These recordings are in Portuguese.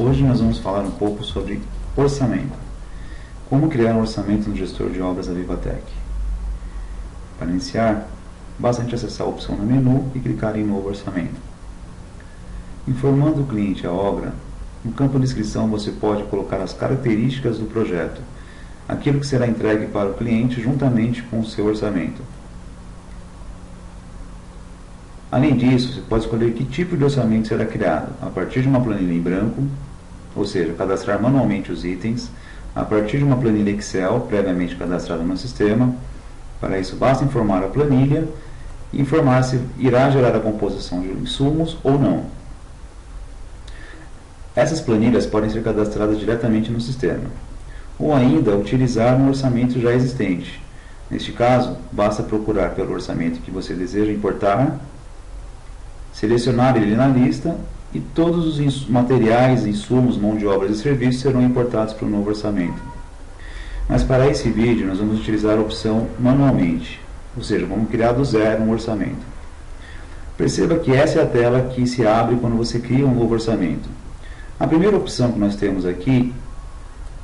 Hoje nós vamos falar um pouco sobre orçamento. Como criar um orçamento no gestor de obras da Vivatec. Para iniciar, basta a gente acessar a opção no menu e clicar em Novo Orçamento. Informando o cliente a obra, no campo de descrição você pode colocar as características do projeto, aquilo que será entregue para o cliente juntamente com o seu orçamento. Além disso, você pode escolher que tipo de orçamento será criado, a partir de uma planilha em branco, ou seja, cadastrar manualmente os itens, a partir de uma planilha Excel previamente cadastrada no sistema. Para isso, basta informar a planilha e informar se irá gerar a composição de insumos ou não. Essas planilhas podem ser cadastradas diretamente no sistema, ou ainda utilizar um orçamento já existente. Neste caso, basta procurar pelo orçamento que você deseja importar, selecionar ele na lista e todos os materiais, insumos, mão de obra e serviços serão importados para o novo orçamento. Mas para esse vídeo nós vamos utilizar a opção manualmente, ou seja, vamos criar do zero um orçamento. Perceba que essa é a tela que se abre quando você cria um novo orçamento. A primeira opção que nós temos aqui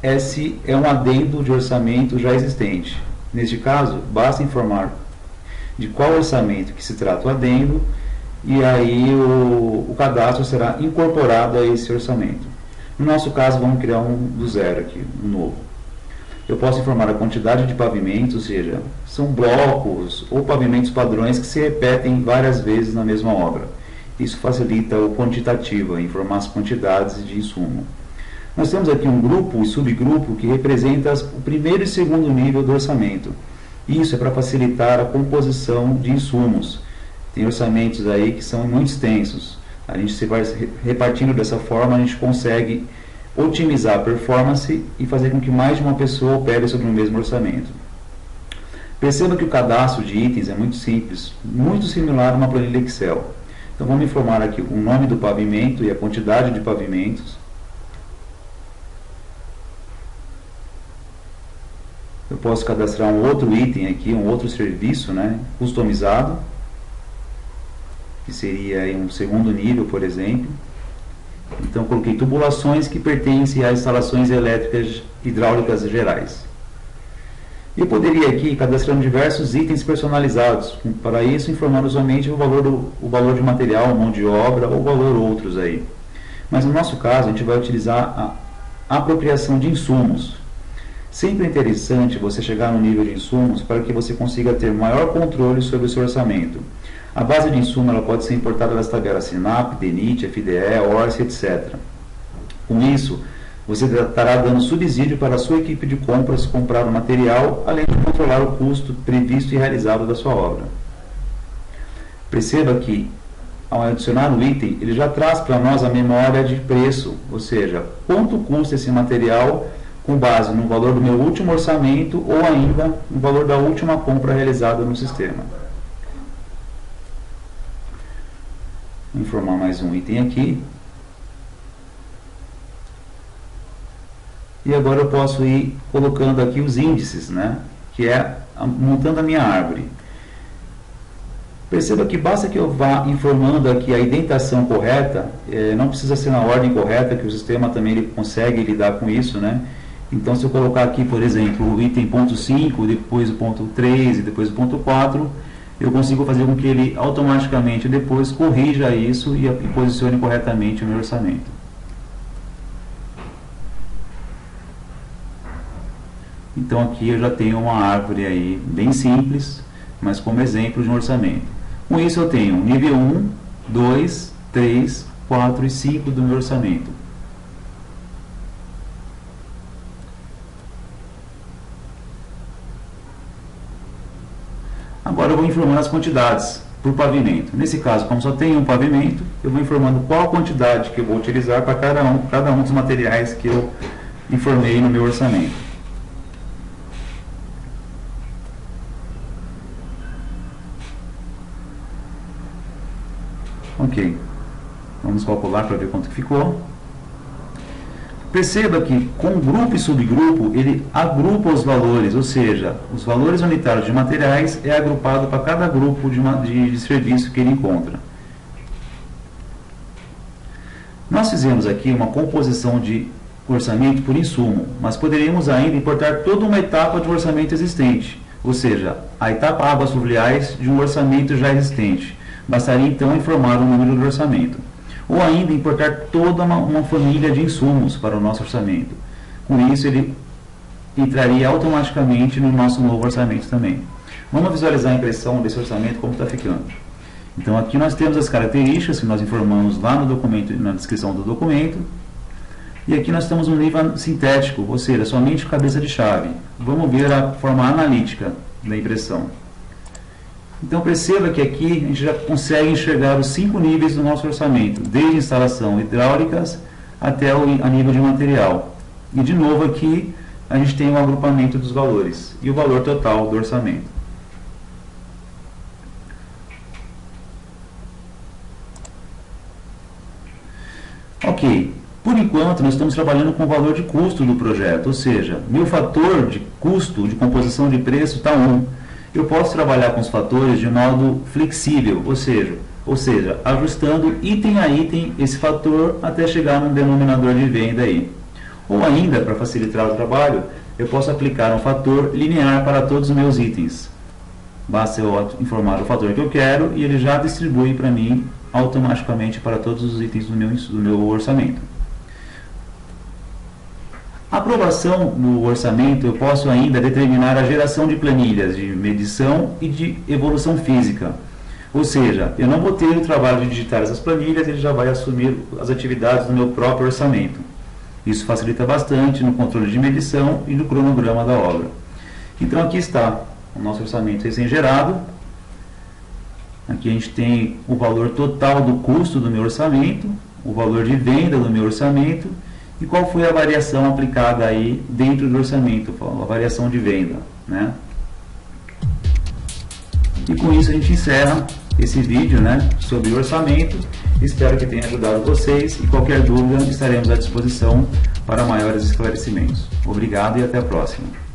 é se é um adendo de orçamento já existente. Neste caso, basta informar de qual orçamento que se trata o adendo e aí o cadastro será incorporado a esse orçamento. No nosso caso, vamos criar um do zero aqui, um novo. Eu posso informar a quantidade de pavimentos, ou seja, são blocos ou pavimentos padrões que se repetem várias vezes na mesma obra. Isso facilita o quantitativo, informar as quantidades de insumo. Nós temos aqui um grupo e subgrupo que representa o primeiro e segundo nível do orçamento. Isso é para facilitar a composição de insumos. Tem orçamentos aí que são muito extensos. A gente se vai repartindo dessa forma, a gente consegue otimizar a performance e fazer com que mais de uma pessoa opere sobre o mesmo orçamento. Perceba que o cadastro de itens é muito simples, muito similar a uma planilha Excel. Então vamos informar aqui o nome do pavimento e a quantidade de pavimentos. Eu posso cadastrar um outro item aqui, um outro serviço, customizado, que seria aí um segundo nível, por exemplo. Então coloquei tubulações que pertencem a instalações elétricas hidráulicas gerais. Eu poderia aqui cadastrar diversos itens personalizados, para isso informando somente o valor de material, mão de obra ou valor outros aí. Mas no nosso caso a gente vai utilizar a apropriação de insumos. Sempre é interessante você chegar no nível de insumos para que você consiga ter maior controle sobre o seu orçamento. A base de insumo ela pode ser importada das tabelas SINAP, DENIT, FDE, ORCE, etc. Com isso, você estará dando subsídio para a sua equipe de compras comprar o material, além de controlar o custo previsto e realizado da sua obra. Perceba que, ao adicionar o item, ele já traz para nós a memória de preço, ou seja, quanto custa esse material com base no valor do meu último orçamento ou ainda no valor da última compra realizada no sistema. Vou informar mais um item aqui. E agora eu posso ir colocando aqui os índices, que é montando a minha árvore. Perceba que basta que eu vá informando aqui a indentação correta, não precisa ser na ordem correta, que o sistema também ele consegue lidar com isso, Então, se eu colocar aqui, por exemplo, o item ponto 5, depois o ponto 3 e depois o ponto 4, eu consigo fazer com que ele automaticamente depois corrija isso e posicione corretamente o meu orçamento. Então aqui eu já tenho uma árvore aí bem simples, mas como exemplo de um orçamento. Com isso eu tenho nível 1, 2, 3, 4 e 5 do meu orçamento. Agora eu vou informar as quantidades por pavimento. Nesse caso, como só tem um pavimento, eu vou informando qual a quantidade que eu vou utilizar para cada um dos materiais que eu informei no meu orçamento. Ok. Vamos calcular para ver quanto que ficou. Perceba que com grupo e subgrupo ele agrupa os valores, ou seja, os valores unitários de materiais é agrupado para cada grupo de serviço que ele encontra. Nós fizemos aqui uma composição de orçamento por insumo, mas poderíamos ainda importar toda uma etapa de um orçamento existente, ou seja, a etapa águas fluviais de um orçamento já existente. Bastaria então informar o número do orçamento. Ou ainda importar toda uma família de insumos para o nosso orçamento. Com isso, ele entraria automaticamente no nosso novo orçamento também. Vamos visualizar a impressão desse orçamento como está ficando. Então aqui nós temos as características que nós informamos lá no documento, na descrição do documento. E aqui nós temos um nível sintético, ou seja, somente cabeça de chave. Vamos ver a forma analítica da impressão. Então perceba que aqui a gente já consegue enxergar os 5 níveis do nosso orçamento, desde instalação hidráulicas até a nível de material. E de novo aqui a gente tem o agrupamento dos valores e o valor total do orçamento. Ok, por enquanto nós estamos trabalhando com o valor de custo do projeto, ou seja, meu fator de custo de composição de preço está 1. Eu posso trabalhar com os fatores de modo flexível, ou seja, ajustando item a item esse fator até chegar num denominador de venda aí. Ou ainda, para facilitar o trabalho, eu posso aplicar um fator linear para todos os meus itens. Basta eu informar o fator que eu quero e ele já distribui para mim automaticamente para todos os itens do meu orçamento. A aprovação no orçamento, eu posso ainda determinar a geração de planilhas de medição e de evolução física. Ou seja, eu não vou ter o trabalho de digitar essas planilhas, ele já vai assumir as atividades do meu próprio orçamento. Isso facilita bastante no controle de medição e no cronograma da obra. Então aqui está o nosso orçamento recém-gerado. Aqui a gente tem o valor total do custo do meu orçamento, o valor de venda do meu orçamento e qual foi a variação aplicada aí dentro do orçamento, a variação de venda, né? E com isso a gente encerra esse vídeo, né, sobre orçamento. Espero que tenha ajudado vocês e qualquer dúvida estaremos à disposição para maiores esclarecimentos. Obrigado e até a próxima.